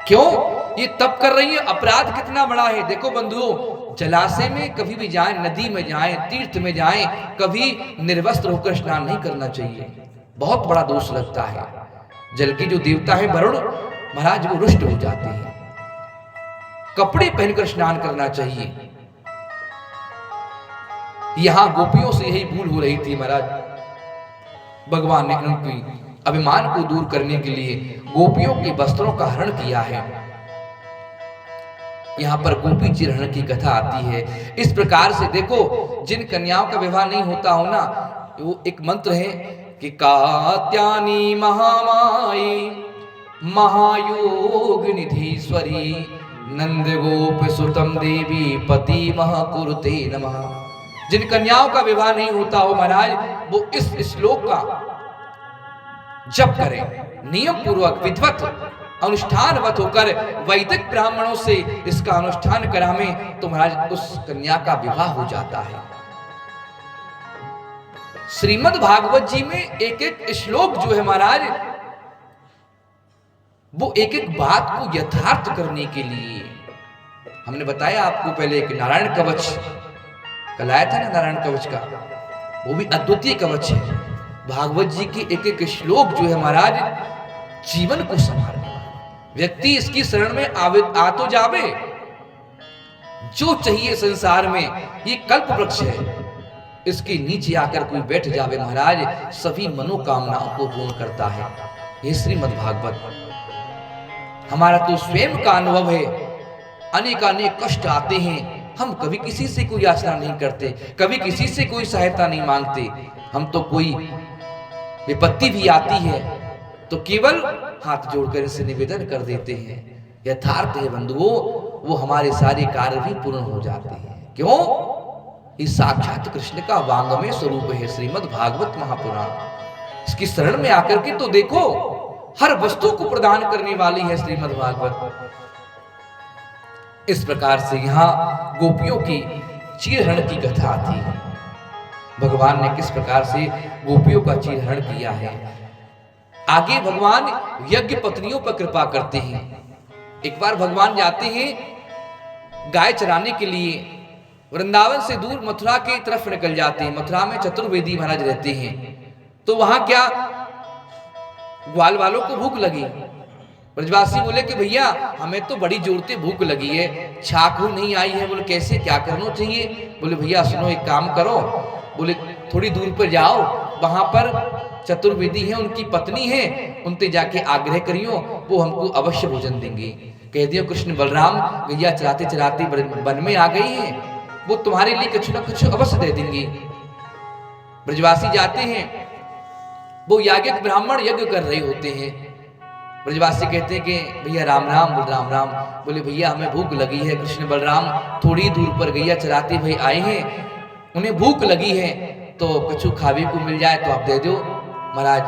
क्यों? ये तप कर रही है, अपराध कितना बड़ा है। देखो बंधुओं, जलाशय में कभी भी जाएं, नदी में जाएं, तीर्थ में जाएं, कभी निर्वस्त्र होकर स्नान नहीं करना चाहिए, बहुत बड़ा दोष लगता है। जल की जो देवता है वरुण महाराज, वो रुष्ट हो जाते हैं। कपड़े पहनकर स्नान करना चाहिए। यहां गोपियों से यही भूल हो रही थी महाराज। भगवान ने उनकी अभिमान को दूर करने के लिए गोपियों के वस्त्रों का हरण किया है। यहां पर गोपी चिरहरण की कथा आती है। इस प्रकार से देखो, जिन कन्याओं का विवाह नहीं होता हो ना, वो एक मंत्र है कि कात्यायनी महामाई महायोग निधीश्वरी नंद गोप सुतम देवी पति महाकुरुते नमः। जिन कन्याओं का विवाह नहीं होता हो महाराज, वो इस श्लोक का जप करें, नियम पूर्वक विधिवत अनुष्ठानवत होकर वैदिक ब्राह्मणों से इसका अनुष्ठान करावें तो महाराज उस कन्या का विवाह हो जाता है। श्रीमद् भागवत जी में एक एक श्लोक जो है महाराज, वो एक एक बात को यथार्थ करने के लिए। हमने बताया आपको पहले एक नारायण कवच कल आया था ना, नारायण कवच का, वो भी अद्वितीय कवच है। भागवत जी के एक एक श्लोक जो है महाराज, जीवन को संभालने वाला व्यक्ति इसकी शरण में आ तो जावे, जो चाहिए संसार में, ये कल्प वृक्ष है, इसके नीचे आकर कोई बैठ जावे महाराज, सभी मनोकामनाओं को पूर्ण करता है। ये श्रीमद् भागवत हमारा तो स्वयं का अनुभव है। अनेक अनेक कष्ट आते हैं, हम कभी किसी से कोई याचना नहीं करते, कभी किसी से कोई सहायता नहीं मांगते। हम तो कोई विपत्ति भी आती है तो केवल हाथ जोड़कर इसे निवेदन कर देते हैं। यथार्थ है बंधुओं, वो हमारे सारे कार्य भी पूर्ण हो जाते हैं। क्यों? इस साक्षात कृष्ण का वांगमय स्वरूप है श्रीमद् भागवत महापुराण। इसकी शरण में आकर के तो देखो, हर वस्तु को प्रदान करने वाली है श्रीमद् भागवत। इस प्रकार से यहां गोपियों की चीरहरण की कथा आती है। भगवान ने किस प्रकार से गोपियों का चीरहरण किया है। आगे भगवान यज्ञ पत्नियों पर कृपा करते हैं। एक बार भगवान जाते हैं गाय चराने के लिए, वृंदावन से दूर मथुरा की तरफ निकल जाते हैं। मथुरा में चतुर्वेदी महाराज रहते हैं। तो वहां क्या, ग्वाल वालों को भूख लगी। ब्रजवासी बोले कि भैया हमें तो बड़ी जोरते भूख लगी है, छाछ नहीं आई है। बोले कैसे, क्या करना चाहिए? बोले भैया सुनो, एक काम करो, बोले थोड़ी दूर पर जाओ, वहां पर चतुर्वेदी है, उनकी पत्नी है, उनसे जाके आग्रह करियो, वो हमको अवश्य भोजन देंगे। कह दियो कृष्ण बलराम गैया चराते चराते वन में आ गई है, वो तुम्हारे लिए कुछ ना कुछ अवश्य दे देंगी। ब्रजवासी जाते हैं, वो याज्ञिक ब्राह्मण यज्ञ कर रहे होते हैं। ब्रजवासी कहते हैं कि भैया राम राम। बोल राम राम। बोले भैया हमें भूख लगी है, कृष्ण बलराम थोड़ी दूर पर गैया चराते भाई आए हैं, उन्हें भूख लगी है, तो कछु खावे को मिल जाए तो आप दे दो। महाराज